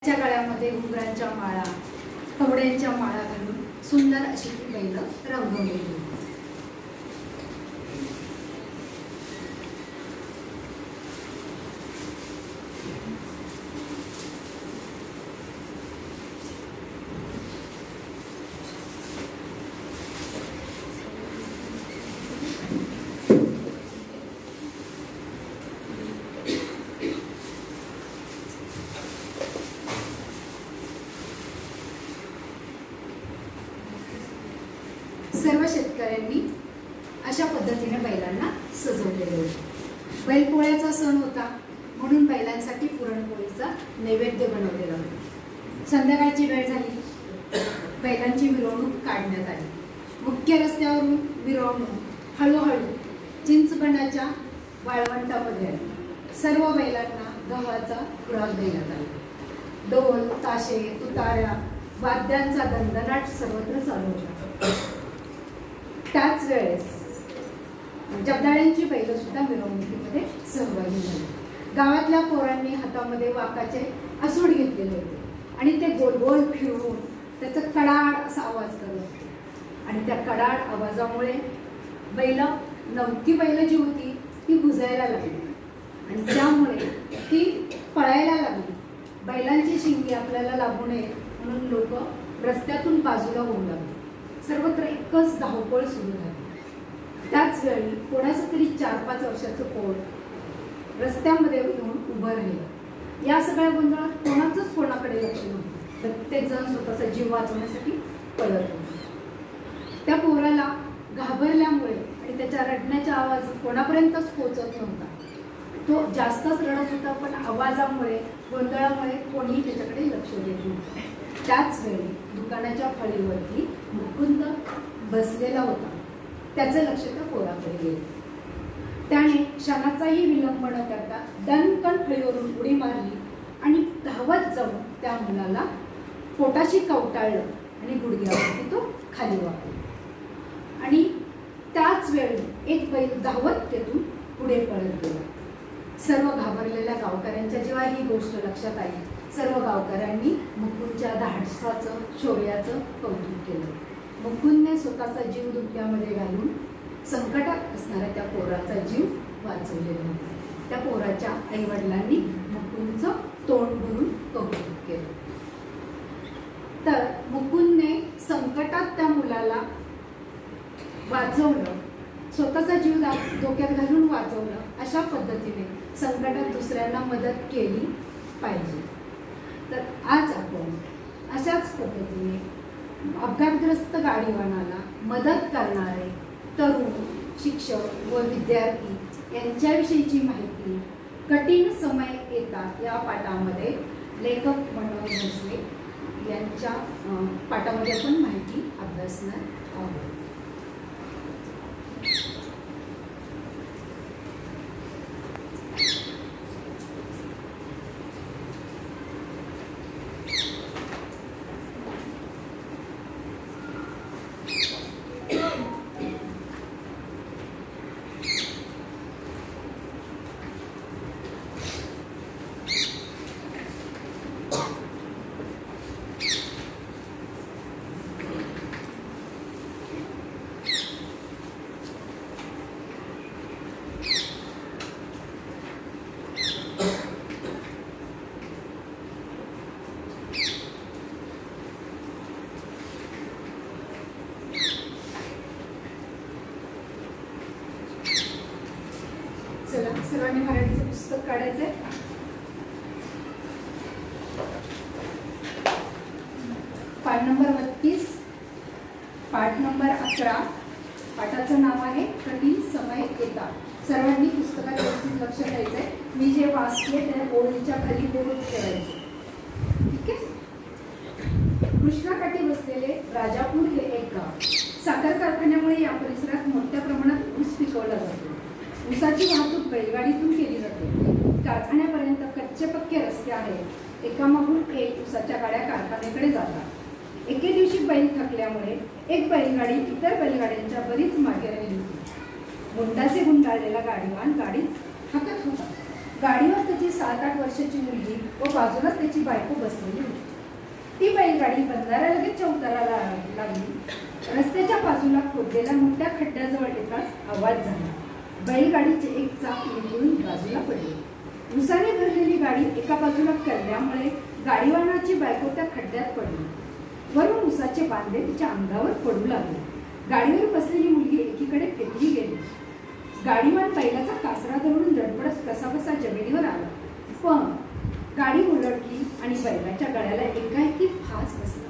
च्या गळ्यामध्ये घुंगरांच्या माळा, कवड्यांच्या माळा घालून सुंदर अशी ती बैल रंगवलेली. सर्व शेतकऱ्यांनी अशा पद्धतीने बैलांना सजवलेले होते. बैलपोळ्याचा सण होता म्हणून बैलांसाठी पुरणपोळीचा नैवेद्य बनवलेला होता. संध्याकाळची वेळ झाली, बैलांची मिरवणूक काढण्यात आली. मुख्य रस्त्यावरून मिरवणूक हळूहळू चिंचबंडाच्या वाळवंटामध्ये आली. सर्व बैलांना गव्हाचा खुराक देण्यात आला. ढोल, ताशे, तुताऱ्या, वाद्यांचा दणदणाट सर्वत्र चालू होता. त्याच वेळेस जगदाळ्यांची बैल सुद्धा मिरवणुकीमध्ये सहभागी झाली. गावातल्या पोरांनी हातामध्ये वाकाचे आसूड घेतलेले होते आणि ते गोल गोल फिरवून त्याचा कडाड असा आवाज करत होते. आणि त्या कडाड आवाजामुळे नवकी बैल जी होती ती बुजायला लागली आणि त्यामुळे ती पळायला लागली. बैलांची शिंगी आपल्याला लागू नये म्हणून लोक रस्त्यातून बाजूला होऊ लागले. सर्वत्र एकच धावपळ सुरू झाली. त्याच वेळी कोणाचं तरी 4-5 वर्षाचं पोर रस्त्यामध्ये येऊन उभं राहिलं. या सगळ्या गोंधळात कोणाचंच कोणाकडे लक्ष नव्हतं. प्रत्येक जण स्वतःचा जीव वाचवण्यासाठी पळत होता. त्या पोराला घाबरल्यामुळे आणि त्याच्या रडण्याचा आवाज कोणापर्यंतच पोहोचत नव्हता. तो जास्तच रडत होता, पण आवाजामुळे गोंधळामुळे कोणीही त्याच्याकडे लक्ष देत नव्हतं. त्याच वेळी दुकानाच्या फळीवरती मुकुंद बसलेला होता. त्याचं लक्ष त्या पोराकडे गेलं. त्याने क्षणाचाही विलंब न करता दणकन फळीवरून उडी मारली आणि धावत जाऊन त्या मुलाला पोटाशी कवटाळलं आणि गुडघ्यावरती तो खाली वाकला. आणि त्याच वेळी एक बैल धावत तेथून पुढे पळत गेला. सर्व घाबरलेल्या गावकऱ्यांच्या जेव्हा ही गोष्ट लक्षात आली, सर्व गावकऱ्यांनी मुकुंदच्या धाडसाचं, शौर्याचं कौतुक केलं. मुकुंदने स्वतःचा जीव धोक्यामध्ये घालून संकटात असणाऱ्या त्या पोराचा जीव वाचवलेला होता. त्या पोराच्या आईवडिलांनी मुकुंदचं तोंड भरून कौतुक केलं. तर मुकुंदने संकटात त्या मुलाला वाचवलं, स्वतःचा जीव धोक्यात घालून वाचवलं. अशा पद्धतीने संकटात दुसऱ्यांना मदत केली पाहिजे. तर आज आपण अशाच पद्धतीने अपघातग्रस्त गाडीवानाला मदत करणारे तरुण, शिक्षक व विद्यार्थी यांच्याविषयीची माहिती कठीण समय येतात या पाठामध्ये लेखक मनोहर भोसले यांच्या पाठामध्ये आपण माहिती अभ्यासणार आहोत. चला, सर्वांनी मराठीचं पुस्तक काढायचंय. पाठ नंबर 32, पाठ नंबर 11. पाठाचं नाव आहे कठीण समय येतात. सर्वांनी पुस्तकात व्यवस्थित लक्ष द्यायचंय. मी जे वाचले त्या ओळीच्या खाली बोलून ठेवायचे. ठीक आहे. कृष्णाकाठी बसलेले राजापूर हे एक गाव. साखर कारखान्यामुळे या परिसरात मोठ्या प्रमाणात ऊस पिकवला जातो. ऊसाची वाहतूक बैलगाडीतून केली जाते. कारखान्यापर्यंत कच्चे पक्के रस्ते आहेत. एकामागून एक ऊसाच्या गाड्या कारखान्याकडे जातात. एके दिवशी बैल थकल्यामुळे एक बैलगाडी इतर बैलगाड्यांच्या बरीच मागे राहिली होती. गुंडासे गुंडाळलेला गाडीवान गाडीत हाकत होता. गाडीवर तिची 7-8 वर्षाची मुलगी व बाजूलाच त्याची बायको बसलेली होती. ती बैलगाडी बंधाऱ्या लगेच उतरायला लागली. रस्त्याच्या बाजूला खोदलेल्या मोठ्या खड्ड्याजवळ येताच आवाज झाला. बैलगाडीचे एक चाक निघून बाजूला पडले. उसाने भरलेली गाडी एका बाजूला कलल्यामुळे गाडीवानाची बायको त्या खड्ड्यात पडली. वरून उसाचे बांधे तिच्या अंगावर पडू लागले. गाडीवर बसलेली मुलगी एकीकडे फेकली गेली. गाडीवान बैलाचा कासरा धरून धडपडत कसाबसा जमिनीवर आला. पण गाडी उलटली आणि बैलाच्या गळ्याला एकाएकी फास बसला.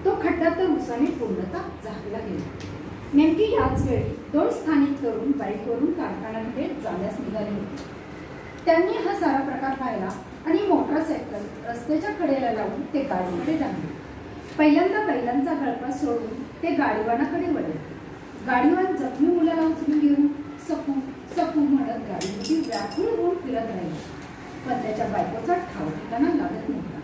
तो खड्डा तर उसाने पूर्णतः झाकला गेला. नेमकी याच वेळी 2 स्थानिक तरुण बाईकवरून कारखान्याकडे जाण्यास निघाले होते. त्यांनी हा सारा प्रकार पाहिला आणि मोटरसायकल रस्त्याच्या कडेला लावून ते गाडीकडे धावले. पहिल्यांदा बैलांचा गळफास सोडून ते गाडीवानाकडे वळले. गाडीवान जखमी मुलाला उचलून घेऊन सपू सपू म्हणत गाडीमध्ये व्याकुळ होऊन फिरत राहिला. पण त्याच्या बायकोचा ठाव ठिकाणा लागत नव्हता.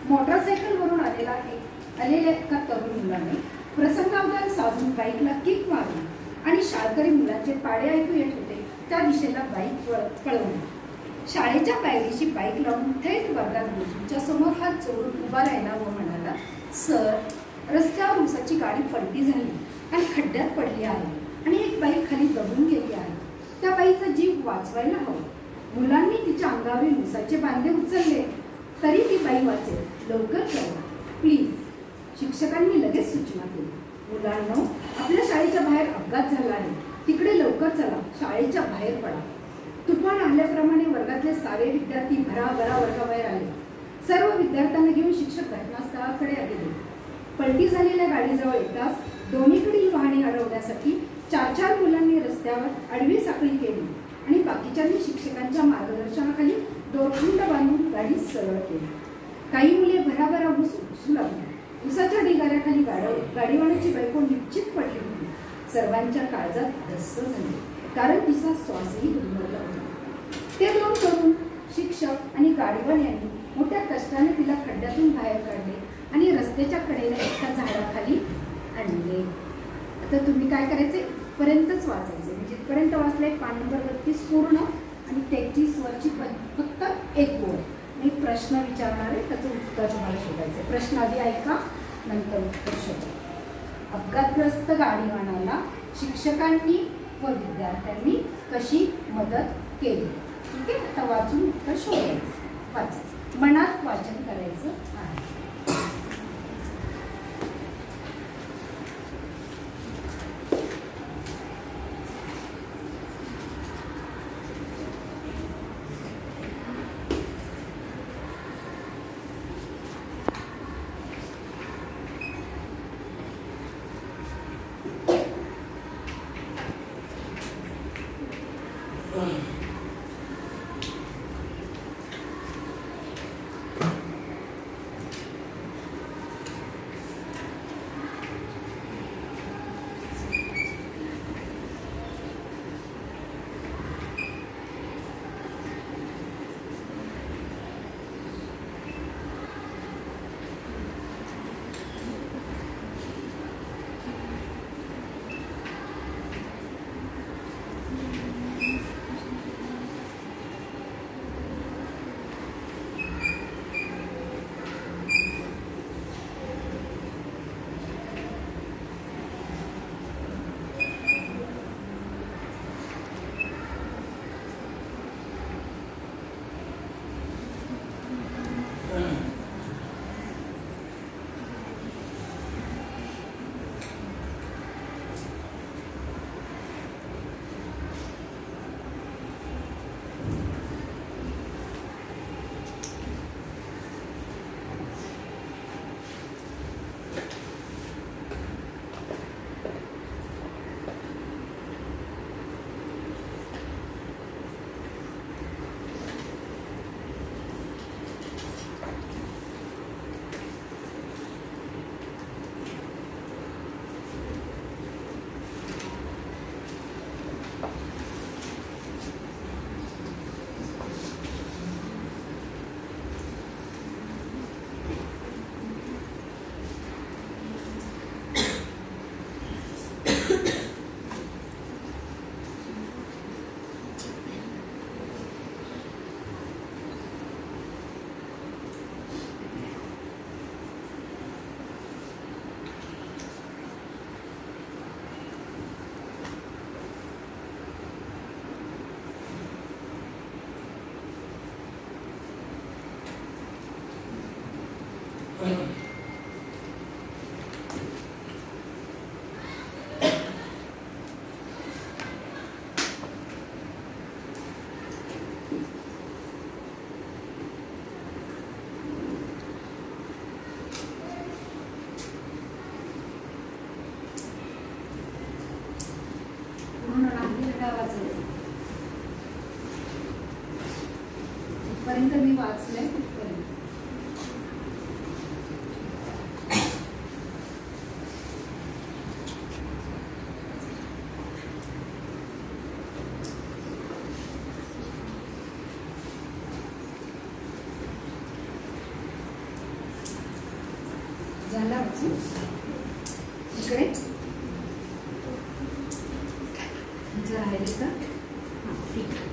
मोटरसायकलवरून आलेल्या एका तरुण मुलाने प्रसंगावधान साधून बाईकला किक मारली आणि शाळकरी मुलाचे पाडे ऐकू येत होते त्या दिशेला बाईक पळवली. शाळेच्या पायरीशी बाईक लावून थेट वर्गात गुरुजींच्या समोर हात जोडून उभा राहिला व म्हणाला, सर, रस्त्यावर उसाची गाडी पलटी झाली आणि खड्ड्यात पडली आहे आणि एक बाई खाली दबून गेली आहे. त्या बाईचा जीव वाचवायला हवा. मुलांनी तिच्या अंगावरील उसाचे बांधे उचलले तरी ती बाई वाचेल. लवकर चला प्लीज. शिक्षकांनी लगेच सूचना केली. मुलांनो, आपल्या शाळेच्या बाहेर अपघात झाला आहे. तिकडे लवकर चला. शाळेच्या बाहेर पडा. तुफान आल्याप्रमाणे वर्गातले सारे विद्यार्थी भराभरा वर्गाबाहेर आले. सर्व विद्यार्थ्यांना घेऊन शिक्षक घटनास्थळाकडे गेले. पलटी झालेल्या गाडीजवळ येताच दोन्हीकडील वाहने अडवण्यासाठी 4-4 मुलांनी रस्त्यावर आडवी साखळी केली आणि बाकीच्यांनी शिक्षकांच्या मार्गदर्शनाखाली दोरखंड बांधून गाडी सरळ केली. काही मुले भराभरा ऊस उपसू लागली. उसाच्या ढिगाऱ्याखाली गाडीवानाची बायको निश्चित पडली होती. सर्वांच्या काळजात धस्स झाली, कारण तिचा श्वासही गुदमरला होता. ते 2 तरुण शिक्षक आणि गाडीवान यांनी मोठ्या कष्टाने तिला खड्ड्यातून बाहेर काढले आणि रस्त्याच्या कडेला एका झाडाखाली आणले. आता तुम्ही काय करायचे, इथपर्यंतच वाचायचे. म्हणजे इथपर्यंत वाचले. पान नंबर 32 पूर्ण आणि 33 वरची फक्त एक बोल. मी प्रश्न विचारणार आहे, त्याचं उत्तर तुम्हाला शोधायचं. प्रश्न आधी ऐका, नंतर उत्तर शोधा. अपघातग्रस्त गाडीवानाला शिक्षकांनी व विद्यार्थ्यांनी कशी मदत केली? ठीक आहे, आता वाचून उत्तर शोधायचं. वाचायचं, मनात वाचन करायचं आहे. पर्यंत मी वाचलंय. झाला वाचून इकडे जर आहे का? हां ठीक आहे.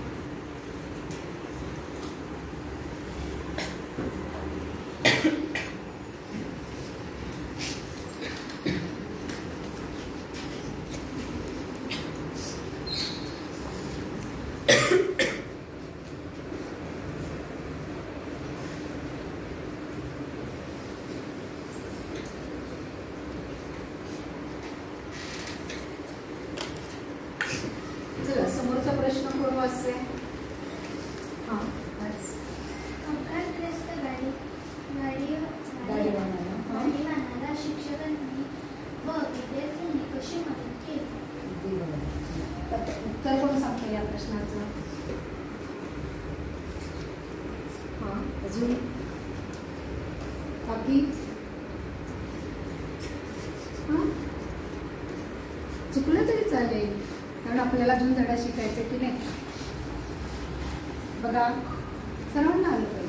चला समोरचा प्रश्न कोण वाचते? हां गाडीवानाला शिक्षकांनी व विद्यार्थ्यांनी कशी मदत केली? उत्तर कोण सांगते या प्रश्नाचं? हां अजून बाकी? हां चुकलं तरी चालेल, कारण आपल्याला अजून धडा शिकायचा की नाही. बघा सर्वांना आलं पाहिजे.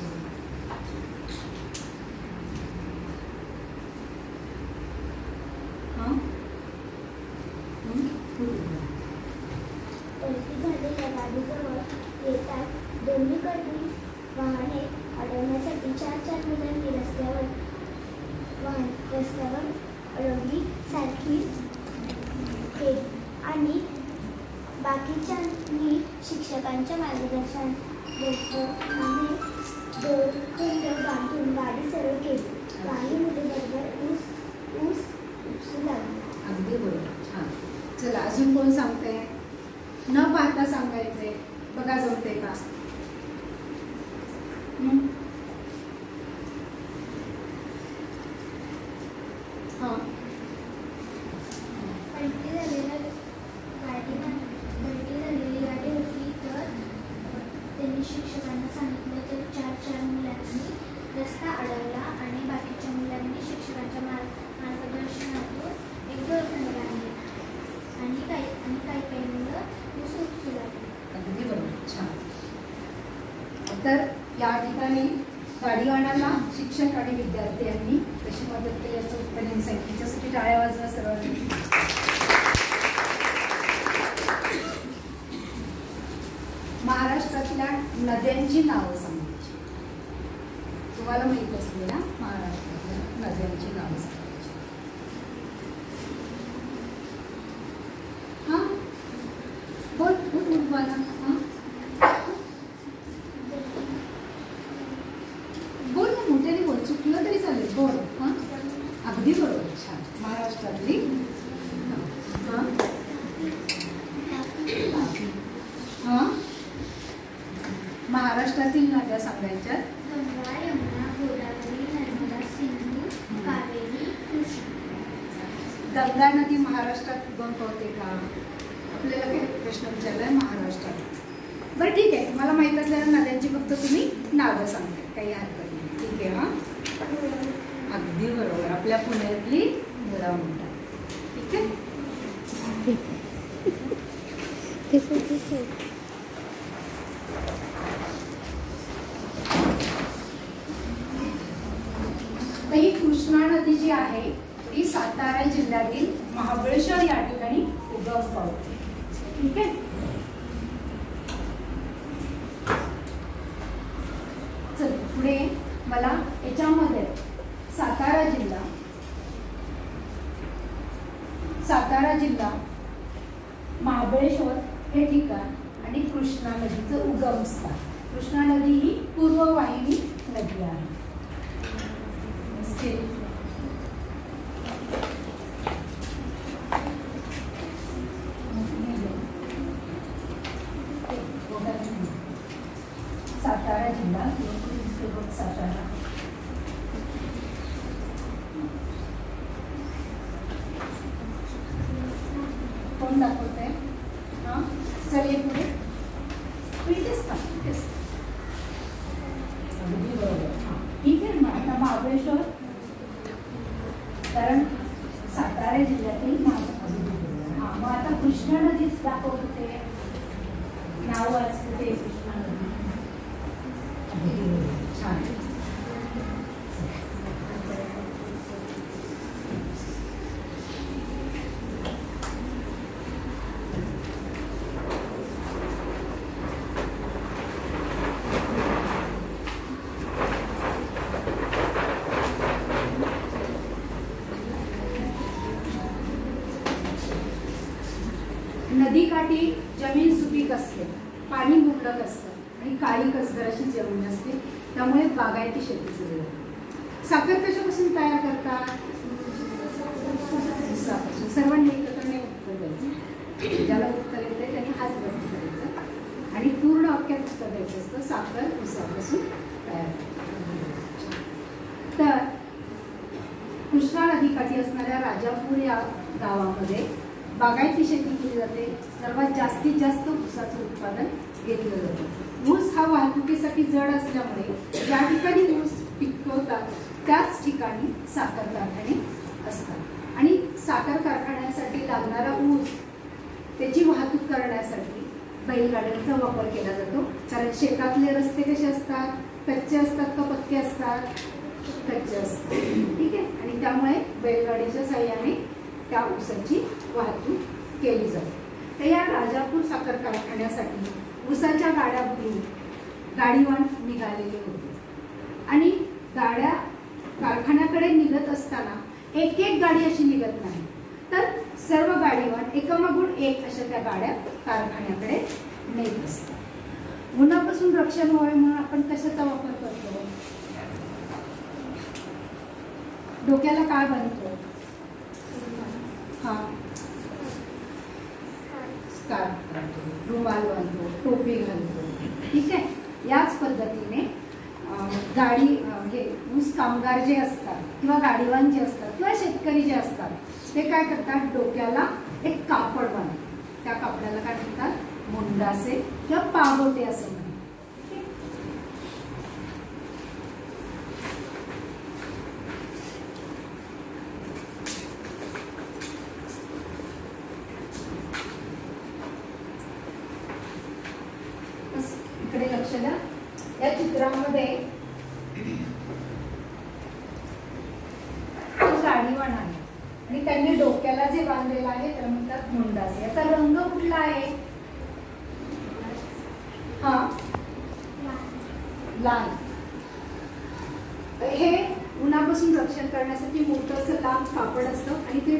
हां पलटी झालेल्या गाडीजवळ येताच दोन्हीकडील वाहने अडवण्यासाठी 4 मुलांनी रस्त्यावर अडवली सारखी केली आणि बाकीच्यांनी शिक्षकांच्या मार्गदर्शनाने दोरखंड बांधून गाडी सरळ केली. काही मुले बरोबर ऊस उपसू लागली. अगदी बरोबर. छान. चला अजून कोण सांगते? न पाहता सांगायचे. बघा जमते का? हां पलटी झालेली गाडी होती तर त्यांनी शिक्षकांना सांगितलं तर 4 मुलांनी रस्ता अडवला आणि बाकीच्या मुलांनी शिक्षकांच्या मार्गदर्शनातून एक दोरखंड बांधला आणि काही मुलं ऊस उपसू लागली. अगदी बरोबर. छान. तर या ठिकाणी गाडीवानाला शिक्षक आणि विद्यार्थ्यांनी कशी मदत केली याचं उत्तर यांनी सांगितलं. त्याच्यासाठी टाळ्या वाजवा सर्वांनी. महाराष्ट्रातल्या नद्यांची नावं सांगायची. तुम्हाला माहित असलेल्या महाराष्ट्रातल्या नद्यांची नावं सांगायची. हां बोल बोल तुम्हाला. हां बोल ना, मोठ्याने बोल. चुकलं तरी चालेल. बोल. हां अगदी बरोबर. छान. महाराष्ट्रातली हां हां महाराष्ट्रातील नद्या सांगायच्या. गंगा, यमुना, गोदावरी, नर्मदा, सिंधू, कावेरी, कृष्णा. गंगा नदी महाराष्ट्रात उगम पावते का? आपल्याला काय प्रश्न विचारलाय महाराष्ट्रात. बरं ठीक आहे, तुम्हाला माहीत असलेल्या नद्यांची फक्त तुम्ही नावं सांगता, काही हरकत नाही. ठीक आहे. हां अगदी बरोबर. आपल्या पुण्यातली मुळा म्हणतात. ठीक आहे. तर ही कृष्णा नदी जी आहे ती सातारा जिल्ह्यातील महाबळेश्वर या ठिकाणी उगम पावते. ठीक आहे. चल पुढे मला याच्यामध्ये सातारा जिल्हा महाबळेश्वर हे ठिकाण आणि कृष्णा नदीचं उगमस्थान. कृष्णा नदी ही पूर्ववाहिनी नदी आहे. सातारा जिल्हा सातारा. कोण दाखवत आहे? हां चल ये पुढे. इथेच का? इथेच. अगदी बरोबर. हां ठीक आहे ना. आता महाबळेश्वर कारण सातारा जिल्ह्यातील हां मग आता कृष्णा नदीच दाखवत होते. नाव वाचतं ते कृष्णा नदी. छान. नदीकाठी जमीन सुपीक असते, पाणी मुबलक असतं आणि काळी कसदार अशी जमीन असते, त्यामुळे बागायती शेती सुरू होते. साखर कशापासून तयार करतात? ऊसापासून. सर्वांनी एकत्र नाही उत्तर द्यायचं. ज्याला उत्तर येते त्यांनी हाच बंद करायचा आणि पूर्ण अख्ख्यात उत्तर द्यायचं असतं. साखर ऊसापासून तयार करतात. तर कृष्णा नदीकाठी असणाऱ्या राजापूर या गावामध्ये बागायती शेती केली जाते. सर्वात जास्तीत जास्त ऊसाचं उत्पादन घेतलं जातं. ऊस हा वाहतुकीसाठी जड असल्यामुळे ज्या ठिकाणी ऊस पिकवतात त्याच ठिकाणी साखर कारखाने असतात आणि साखर कारखान्यासाठी लागणारा ऊस त्याची वाहतूक करण्यासाठी बैलगाड्यांचा वापर केला जातो. कारण शेतातले रस्ते कसे असतात? कच्चे असतात का पक्के असतात? कच्चे असतात. ठीक आहे. आणि त्यामुळे बैलगाडीच्या साहाय्याने त्या ऊसाची वाहतूक केली जाते. तर या राजापूर साखर कारखान्यासाठी ऊसाच्या गाड्या भरून गाडीवान निघालेले होते आणि गाड्या कारखान्याकडे निघत असताना एक एक गाडी अशी निघत नाही, तर सर्व गाडीवान एकामागून एक अशा त्या गाड्या कारखान्याकडे नेत असतात. उन्हापासून रक्षण व्हावे म्हणून आपण कशाचा वापर करतो? डोक्याला काय बांधतो? हां स्कार्फ घालतो, रुमाल बांधतो, टोपी घालतो. ठीक आहे. याच पद्धतीने गाडी हे ऊस कामगार जे असतात किंवा गाडीवान जे असतात किंवा शेतकरी जे असतात ते काय करतात? डोक्याला एक कापड बांधतात. त्या कापडाला काय म्हणतात? मुंडासे किंवा पागोटे असे म्हणतात. इकडे लक्ष द्या. या चित्रामध्ये गाडीवान आहे आणि त्यांनी डोक्याला जे बांधलेलं आहे त्याला म्हणतात मुंडासे. याचा रंग कुठला आहे? हा लाल. हे उन्हापासून रक्षण करण्यासाठी मोठं असं लांब कापड असतं आणि ते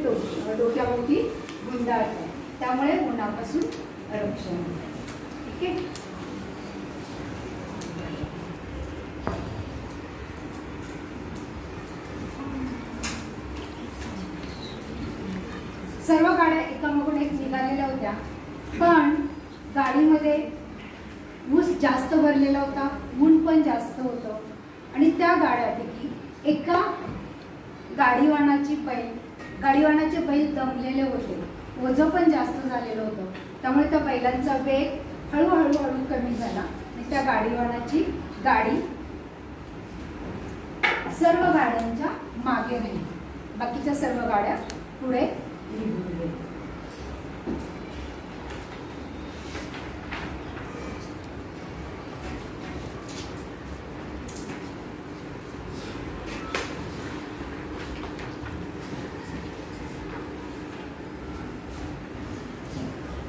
डोक्याभोवती गुंडाळतात, त्यामुळे उन्हापासून रक्षण होतं. ठीक आहे. सर्व गाड्या एकामागून एक निघालेल्या होत्या, पण गाडीमध्ये ऊस जास्त भरलेला होता, ऊन पण जास्त होतं आणि त्या गाड्यापैकी एका गाडीवानाचे बैल दमलेले होते, ओझं पण जास्त झालेलं होतं. त्यामुळे त्या बैलांचा वेग हळूहळू कमी झाला आणि त्या गाडीवानाची गाडी सर्व गाड्यांच्या मागे राहिली. बाकीच्या सर्व गाड्या पुढे निघून गेल्या.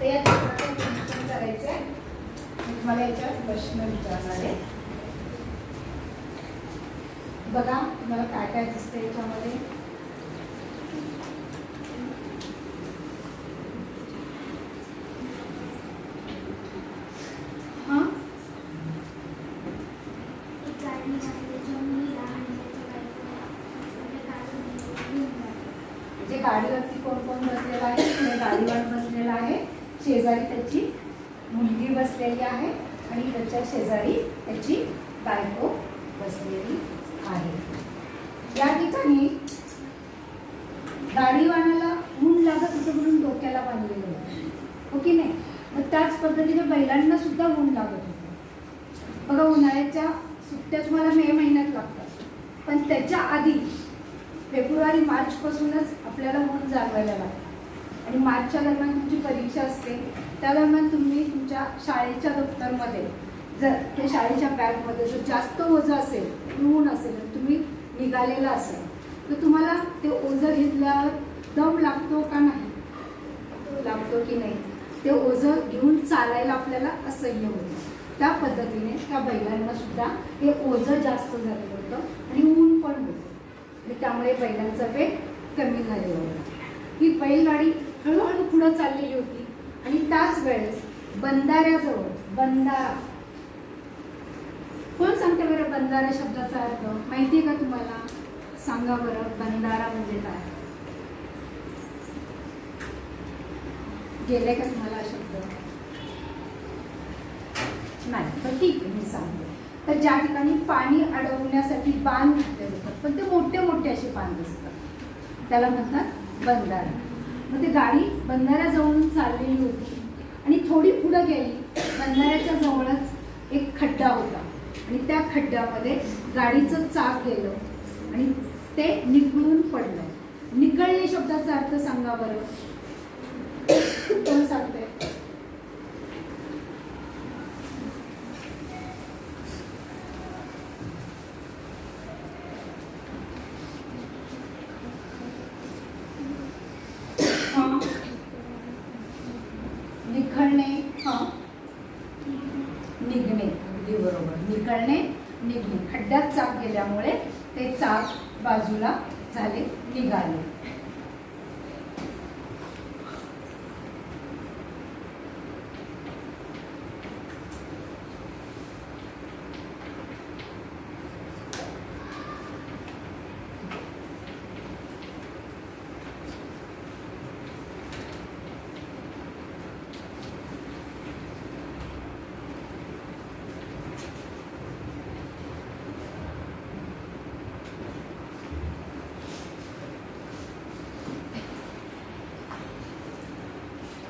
या चित्राचं निरीक्षण करायचंय. मला याच्यात प्रश्न विचारणार आहे. बघा तुम्हाला काय काय दिसतं याच्यामध्ये. गाडीवरती कोण कोण बसलेला आहे? पुढे गाडीवान बसलेला आहे, शेजारी त्याची मुलगी बसलेली आहे आणि त्याच्या शेजारी त्याची बायको बसलेली आहे. या ठिकाणी गाडीवानाला ऊन लागत होतं म्हणून डोक्याला बांधलेलं होतं, हो की नाही? मग त्याच पद्धतीने बैलांना सुद्धा ऊन लागत होतं. बघा, उन्हाळ्याच्या सुट्ट्या तुम्हाला मे महिन्यात लागतात, पण त्याच्या आधी फेब्रुवारी मार्चपासूनच आपल्याला ऊन जाणवायला लागतं. आणि मार्चच्या दरम्यान तुमची परीक्षा असते, त्या दरम्यान तुम्ही तुमच्या शाळेच्या दप्तरमध्ये जर त्या शाळेच्या बॅगमध्ये जर जास्त ओझं असेल, ऊन असेल, तुम्ही निघालेला असेल, तर तुम्हाला ते ओझं घेतल्यावर दम लागतो का नाही? लागतो की नाही? ते ओझं घेऊन चालायला आपल्याला असह्य होतं. त्या पद्धतीने त्या बैलांना सुद्धा हे ओझं जास्त झालेलं होतं आणि ऊन पण होतं आणि त्यामुळे बैलांचा वेग कमी झालेला होता. ही बैलगाडी हळूहळू पुढं चाललेली होती आणि त्याच वेळेस बंधाऱ्याजवळ, बंधारा, कोण सांगते बरं बंधारा शब्दाचा अर्थ? माहिती आहे का तुम्हाला? सांगा बरं, बंधारा म्हणजे काय? गेले का तुम्हाला शब्द? नाही, तर ठीक आहे, मी सांगते. तर ज्या ठिकाणी पाणी अडवण्यासाठी बांध घातले जातात, पण ते मोठे मोठे असे बांध असतात, त्याला म्हणतात बंधारा. मग ते गाडी बंधाऱ्याजवळून चाललेली होती आणि थोडी पुढं गेली, बंधाऱ्याच्या जवळच एक खड्डा होता आणि त्या खड्ड्यामध्ये गाडीचं चाक गेलं आणि ते निखळून पडलं. निखळणे शब्दाचा अर्थ सांगा बरं, कोण सांगते? निखळणे, निघणे, अगदी बरोबर. निखळणे, निघणे. खड्ड्यात चाक गेल्यामुळे ते चाक बाजूला झाले, निघाले.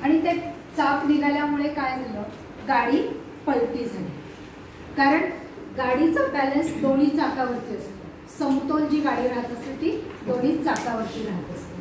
आणि ते चाक निघाल्यामुळे काय झालं? गाडी पलटी झाली. कारण गाडीचा बॅलन्स दोन्ही चाकावरती असतो. समतोल जी गाडी राहत असते ती दोन्ही चाकावरती राहत असते.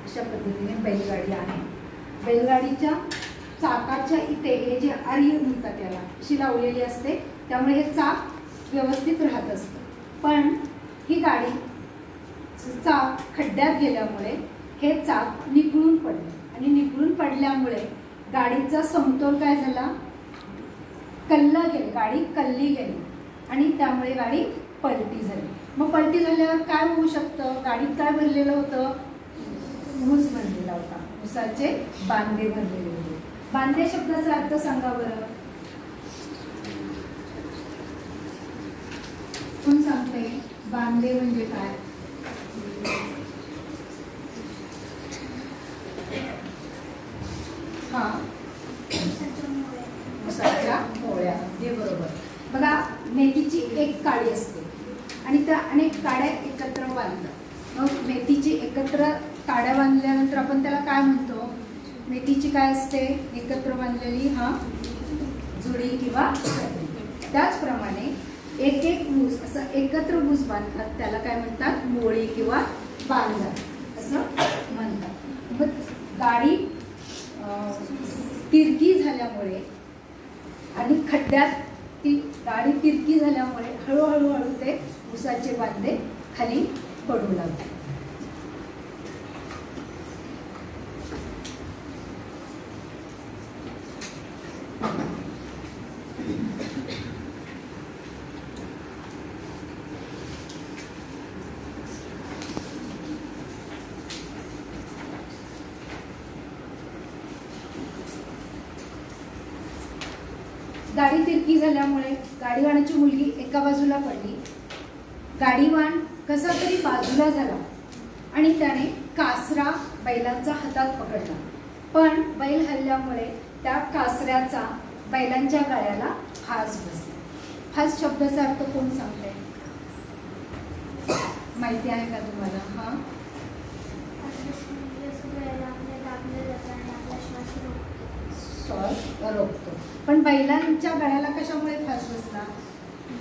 अशा पद्धतीने बैलगाडी आहे. बैलगाडीच्या चाकाच्या इथे हे जे आर्य म्हणतात त्याला अशी लावलेली असते, त्यामुळे हे चाक व्यवस्थित राहत असतं. पण ही गाडी चाक खड्ड्यात गेल्यामुळे हे चाक निखळून पडले आणि निखळून पडल्यामुळे गाडीचा समतोल काय झाला? कल्ला गेली, गाडी कल्ली गेली आणि त्यामुळे गाडी पलटी झाली. मग पलटी झाल्यावर काय होऊ शकतं? गाडीत काय भरलेलं होतं? ऊस भरलेला होता, ऊसाचे बांधे भरलेले होते. बांधे शब्दाचा अर्थ सांगा बरं, कोण सांगते? बांधे म्हणजे काय? ऊसाच्या मोळ्या, हे बरोबर. बघा, मेथीची एक काडी असते आणि त्या अनेक काड्या एकत्र बांधतात. मग मेथीची एकत्र काड्या बांधल्यानंतर आपण त्याला काय म्हणतो? मेथीची काय असते? एकत्र बांधलेली जुडी किंवा त्याचप्रमाणे एक एक ऊस असं एकत्र ऊस बांधतात, त्याला काय म्हणतात? मोळी किंवा बांधा असं म्हणतात. मग गाडी तिरकी झाल्यामुळे आणि खड्ड्यात ती गाडी तिरकी झाल्यामुळे हळूहळू ते ऊसाचे बांधे खाली पडू लागले. गाडी तिरकी झाल्यामुळे गाडीवानाची मुलगी एका बाजूला पडली. गाडीवान कसा तरी बाजूला झाला आणि त्याने कासरा बैलांचा हातात पकडला. पण बैल हल्ल्यामुळे त्या कासऱ्याचा बैलांच्या गळ्याला फास बसला. फास शब्दाचा अर्थ कोण सांगतंय? माहिती आहे का तुम्हाला? हा, श्वास रोखतो. पण बैलांच्या गळ्याला कशामुळे फास बसला?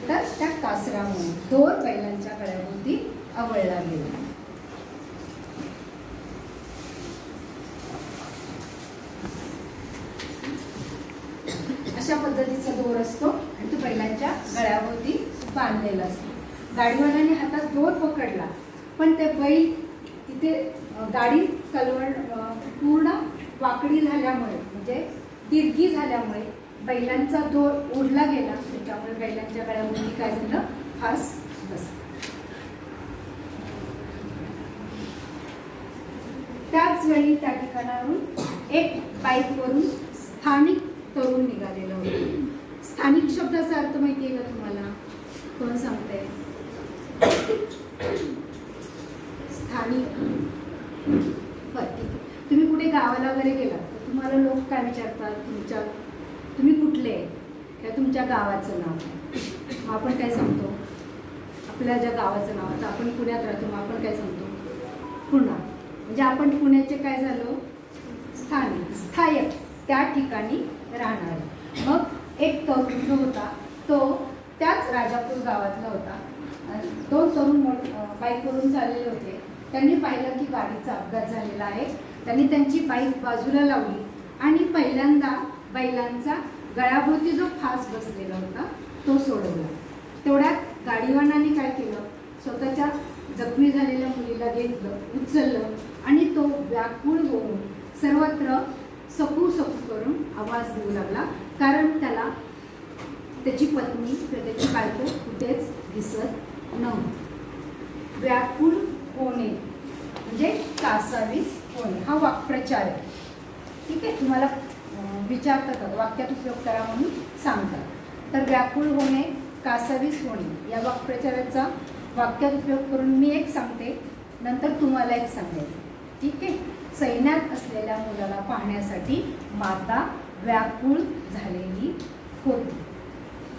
तर त्या कासरामुळे. दोर बैलांच्या गळ्याभोवती आवळला गेला. अशा पद्धतीचा दोर असतो आणि तो बैलांच्या गळ्याभोवती बांधलेला असतो. गाडीवाल्याने हातात दोर पकडला पण ते बैल तिथे गाडी कलवड पूर्ण वाकडी झाल्यामुळे म्हणजे तिरकी झाल्यामुळे बैलांचा दोर ओढला गेला. त्याच्यामुळे बैलांच्या गळ्याभोवती काय झालं? फास बसला. त्याच वेळी त्या ठिकाणावरून एक बाईकवरून स्थानिक तरुण निघालेलं होतं. स्थानिक शब्दाचा अर्थ माहिती आहे का तुम्हाला? कोण सांगते? स्थानिक. बरं, ठीक आहे. तुम्ही कुठे गावाला वगैरे गेलात तर तुम्हाला लोक काय विचारतात? तुम्ही कुठले किंवा तुमच्या गावाचं नाव. मग आपण काय सांगतो? आपल्या ज्या गावाचं नाव. आता आपण पुण्यात राहतो, मग आपण काय सांगतो? पुणा. म्हणजे आपण पुण्याचे काय झालो? स्थानिक, स्थायक, त्या ठिकाणी राहणार. मग एक तरुण जो होता तो त्याच राजापूर गावातला होता. दोन तरुण बाईकवरून चाललेले होते. त्यांनी पाहिलं की गाडीचा अपघात झालेला आहे. त्यांनी त्यांची बाईक बाजूला लावली आणि पहिल्यांदा बैलांचा गळ्याभोवती जो फास बसलेला होता तो सोडवला. तेवढ्यात गाडीवानाने काय केलं? स्वतःच्या जखमी झालेल्या मुलीला घेतलं, उचललं आणि तो व्याकुळ होऊन सर्वत्र सकू सकू करून आवाज देऊ लागला. कारण त्याला त्याची पत्नी किंवा त्याची बायको कुठेच दिसत नव्हती. व्याकुळ होणे म्हणजे कासावीस होणे हा वाक्प्रचार आहे. ठीक आहे, तुम्हाला विचारतात वाक्यात उपयोग करा म्हणून सांगतात. तर व्याकुळ होणे, कासावीस होणे या वाक्प्रचाराचा वाक्यात उपयोग करून मी एक सांगते, नंतर तुम्हाला एक सांगायचं. ठीक आहे. सैन्यात असलेल्या मुलाला पाहण्यासाठी माता व्याकुळ झालेली होती.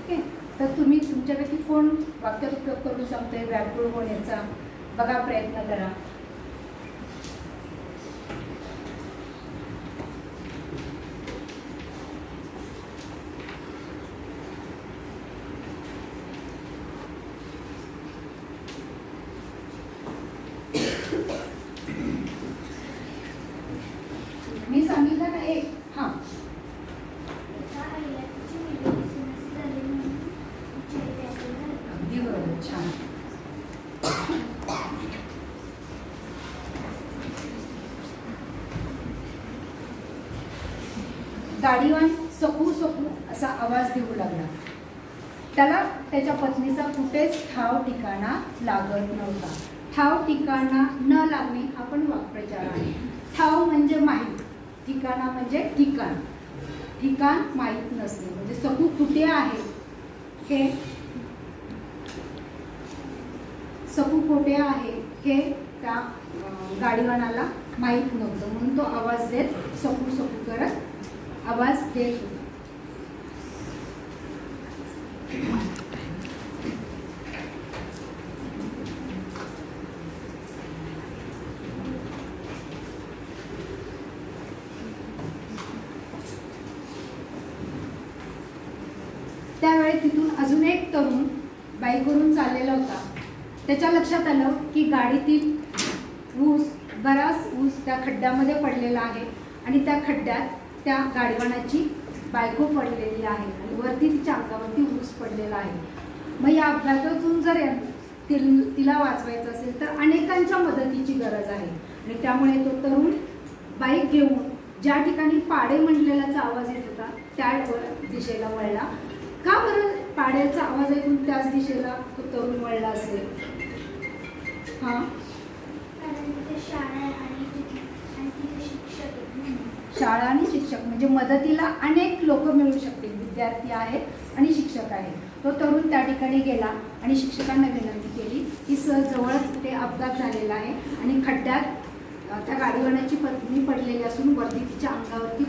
ठीक आहे. तर तुम्ही तुमच्यापैकी कोण वाक्यात उपयोग करून सांगतोय व्याकुळ होण्याचा? बघा, प्रयत्न करा. मी सांगितलं ना एक. हां, अगदी बरोबर. छान. गाडीवान सकू सकू असा आवाज देऊ लागला. त्याला त्याच्या पत्नीचा कुठेच ठाव ठिकाणा लागत नव्हता. ठाव ठिकाणा न लागणे हा पण वाक्प्रचार आहे. ठाव म्हणजे माहीत, ठिकाणा म्हणजे ठिकाण. ठिकाण माहीत नसणे म्हणजे सकू कुठे आहे हे, सकू कुठे आहे हे त्या गाडीवानाला माहीत नव्हतं. म्हणून तो आवाज देत सकू सकू करत आवाज देत होता. त्यावेळी तिथून अजून एक तरुण बाईकवरून चाललेला होता. त्याच्या लक्षात आलं की गाडीतील बराच ऊस त्या खड्ड्यामध्ये पडलेला आहे आणि त्या खड्ड्यात त्या गाडीवानाची बायको पडलेली आहे आणि वरती तिच्या अंगावरती ऊस पडलेला आहे. मग या अपघातातून जर तिला वाचवायचं असेल तर अनेकांच्या मदतीची गरज आहे आणि त्यामुळे तो तरुण बाईक घेऊन ज्या ठिकाणी पाडे म्हटलेल्याचा आवाज येत होता त्या दिशेला वळला. का बरं पाड्याचा आवाज ऐकून त्याच दिशेला तो तरुण वळला असेल? हां, शाळा आणि शिक्षक म्हणजे मदतीला अनेक लोक मिळू शकतील. विद्यार्थी आहेत आणि शिक्षक आहेत. तो तरुण त्या ठिकाणी गेला आणि शिक्षकांना विनंती केली की सर जवळच तिथे अपघात झालेला आहे आणि खड्ड्यात त्या गाडीवाल्याची पत्नी पडलेली असून वरती तिच्या अंगावरती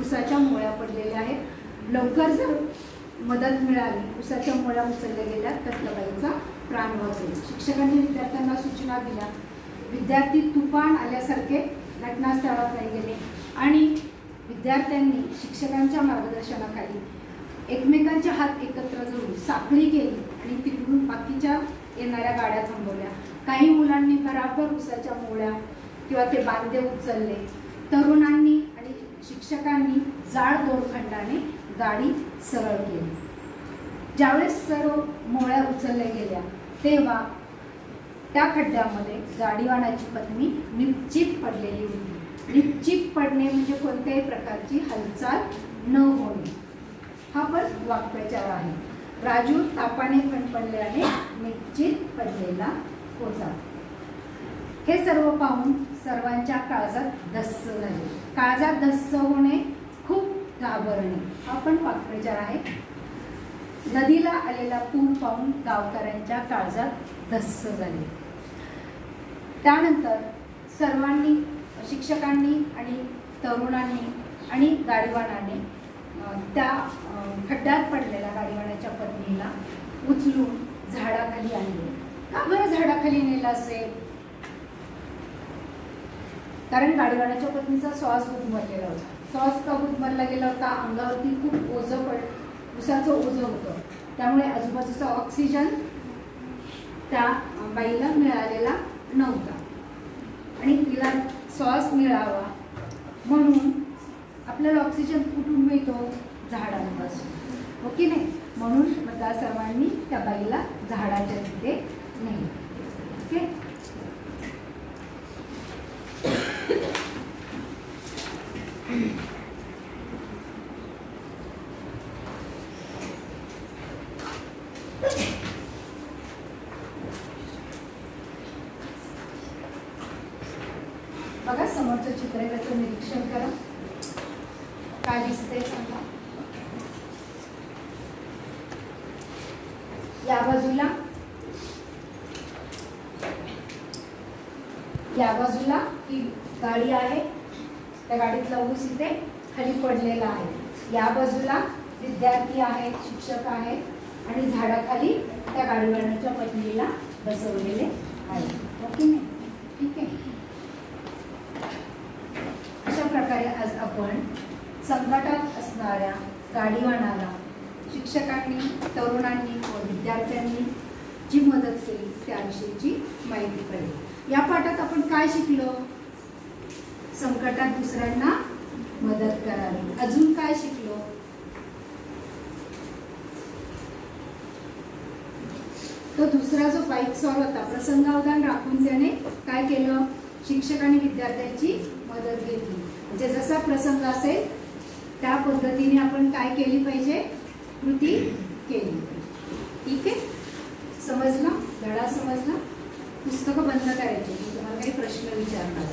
उसाच्या मोळ्या पडलेल्या आहेत. लवकर जर मदत मिळाली, उसाच्या मोळ्या उचलल्या गेल्या तर त्या बाईचा प्राण वाचेल. शिक्षकांनी विद्यार्थ्यांना सूचना दिल्या. विद्यार्थी तुफान आल्यासारखे घटनास्थळाकडे गेले आणि विद्यार्थ्यांनी शिक्षकांच्या मार्गदर्शनाखाली एकमेकांचे हात एकत्र जोडून साखळी केली आणि तिकडून बाकीच्या येणाऱ्या गाड्या थांबवल्या. काही मुलांनी बराबर उसाच्या मोळ्या किंवा ते बांधे उचलले. तरुणांनी आणि शिक्षकांनी जाड दोरखंडाने गाडी सरळ केली. ज्यावेळेस सर्व मोळ्या उचलल्या गेल्या तेव्हा त्या खड्ड्यामध्ये गाडीवानाची पत्नी निश्चित पडलेली होती. निश्चित पडणे म्हणजे कोणत्याही प्रकारची हालचाल न होणे, हा पण वाक्प्रचार आहे. राजू तापाने फणफणल्याने निश्चित पडलेला होता. हे सर्व पाहून सर्वांच्या काळजात धस्स झाले. काळजात धस्स होणे, खूप घाबरणे, हा पण वाक्प्रचार आहे. नदीला आलेला पूर पाहून गावकऱ्यांच्या काळजात धस्स झाले. त्यानंतर सर्वांनी, शिक्षकांनी आणि तरुणांनी आणि गाडीवानाने त्या खड्ड्यात पडलेल्या गाडीवानाच्या पत्नीला उचलून झाडाखाली आणले. का बरं झाडाखाली नेलं असेल? कारण गाडीवानाच्या पत्नीचा श्वास गुदमरलेला होता. श्वास का गुदमरला गेला होता? अंगावरती खूप ओझं उसाचं ओझं होतं. त्यामुळे आजूबाजूचा ऑक्सिजन त्या बाईला मिळालेला नव्हता आणि तिला श्वास मिळावा म्हणून आपल्याला ऑक्सिजन कुठून मिळतो? झाडांपासून, हो की नाही? म्हणून त्या सर्वांनी त्या बाईला झाडाच्या तिथे नेले. ओके, बघा समोरचं चित्र आहे, त्याचं निरीक्षण करा. काय दिसतंय सांगा. या बाजूला ही गाडी आहे. त्या गाडीतला ऊस इथे खाली पडलेला आहे. या बाजूला विद्यार्थी आहेत, शिक्षक आहेत आणि झाडाखाली त्या गाडीवाल्याच्या पत्नीला बसवलेले आहे. ओके नाही? ठीक आहे. अशा प्रकारे आज आपण संकटात असणाऱ्या गाडीवानाला शिक्षकांनी, तरुणांनी व विद्यार्थ्यांनी जी मदत केली त्याविषयीची माहिती कळली. या पाठात आपण काय शिकलो? संकटात दुसऱ्यांना मदत करावी. अजून काय शिकलो? तो दुसरा जो बाईक स्वार होता, प्रसंगावधान राखून त्याने काय केलं? शिक्षक आणि विद्यार्थ्यांची मदत घेतली. म्हणजे जसा प्रसंग असेल त्या पद्धतीने आपण काय केली पाहिजे? कृती केली पाहिजे. ठीक आहे, समजलं? धडा समजला? पुस्तकं बंद करायची. मी तुम्हाला काही प्रश्न विचारणार.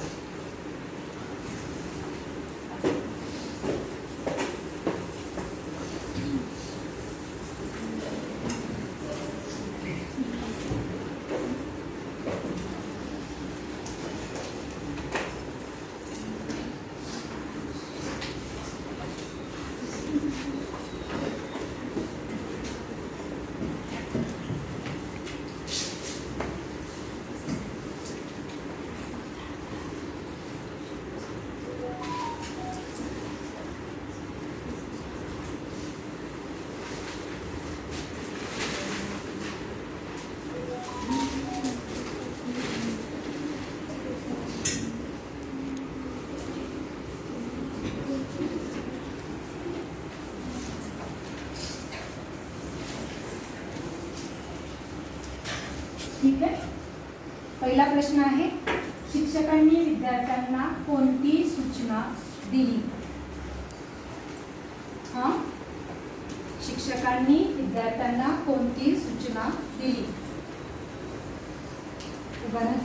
ठीक आहे. पहिला प्रश्न आहे, शिक्षकांनी विद्यार्थ्यांना कोणती सूचना दिली? हा, शिक्षकांनी विद्यार्थ्यांना कोणती सूचना दिली? उदाहरण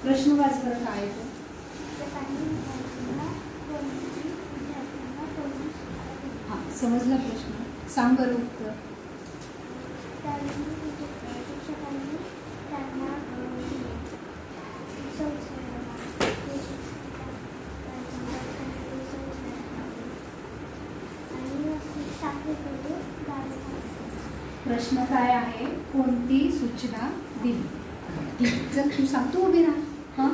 प्रश्न वाच बरं. काय आहे? समजला प्रश्न? सांग बरं उत्तर. शिक्षकांनी त्यांना प्रश्न काय आहे? कोणती सूचना दिली? ठीक, जर तू सांगतो उभी राहा. हां,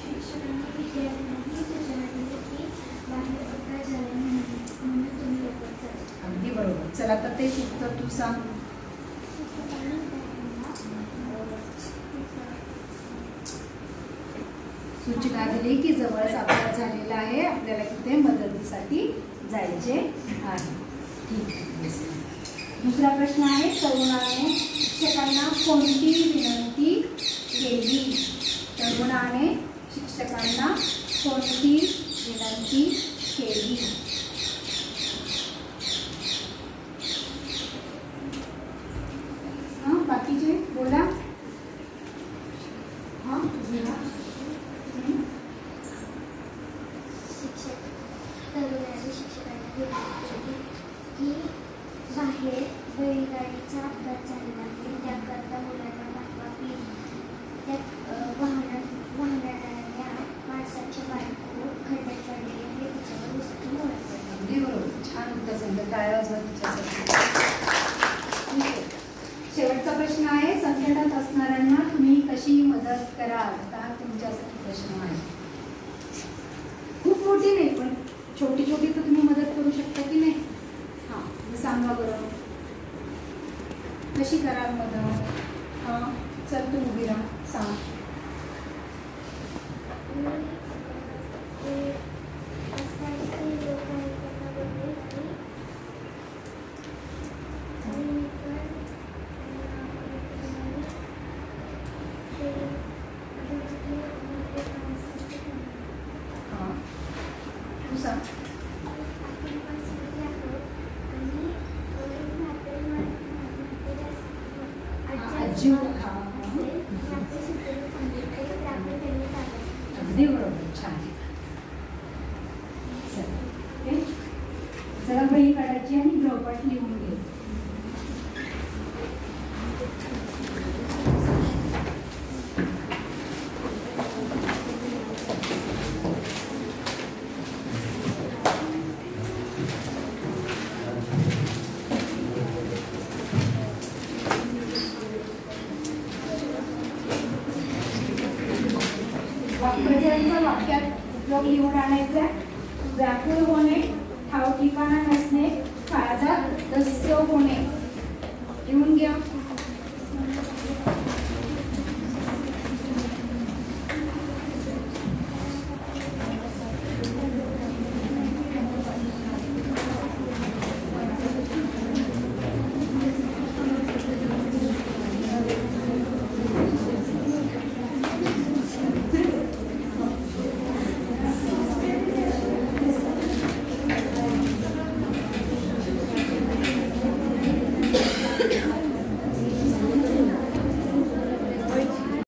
शिक्षकांनी विद्यार्थ्यांना ही सूचना दिली की बाहेर पडता झाले म्हणून तुम्ही लवकर चला. अगदी बरोबर. चला तर तेच उत्तर तू सांग. शिक्षकांनी त्यांना सूचना दिली की जवळच अपघात झालेला आहे, आपल्याला तिथे मदतीसाठी जायचे आहे. ठीक आहे. दुसरा प्रश्न आहे, तरुणाने शिक्षकांना कोणती विनंती केली? तरुणाने शिक्षकांना कोणती विनंती केली? हां, बाकीचे बोला. हां, बोला. तरुणाने शिक्षकांना विनंती केली की बाहेर बैलगाडीचा अपघात झालेला आहे, त्याकरता मुलांना पाठवा प्लीज. त्यात वाहनाऱ्या माणसाची बायको खड्ड्यात पडली आहे, तिच्यावर उसकी मोडत पडली. अगदी बरोबर. छान उत्तर सांगितलं. टाळ्या वाजवा तिच्यासाठी. ठीक आहे. शेवटचा प्रश्न आहे, संकटात असणाऱ्यांना तुम्ही कशी मदत कराल? आता तुमच्यासाठी प्रश्न आहे. खूप मोठी नाही, पण छोटी छोटी तर तुम्ही मदत करू शकता की नाही? हां, सांगा बरं, कशी कराल मदत? हां, चल तू उभी राहा, सांग. हां, तू सांग. आजी. हां, अगदी बरोबर. छान. चला, ओके. जरा वही काढायची आणि गृहपाठ लिहून घे. वाक्प्रचारांचा वाक्यात उपयोग लिहून आणायचा. व्याकुळ होणे, ठाव ठिकाणा नसणे, काळजात दस्य होणे. लिहून घ्या.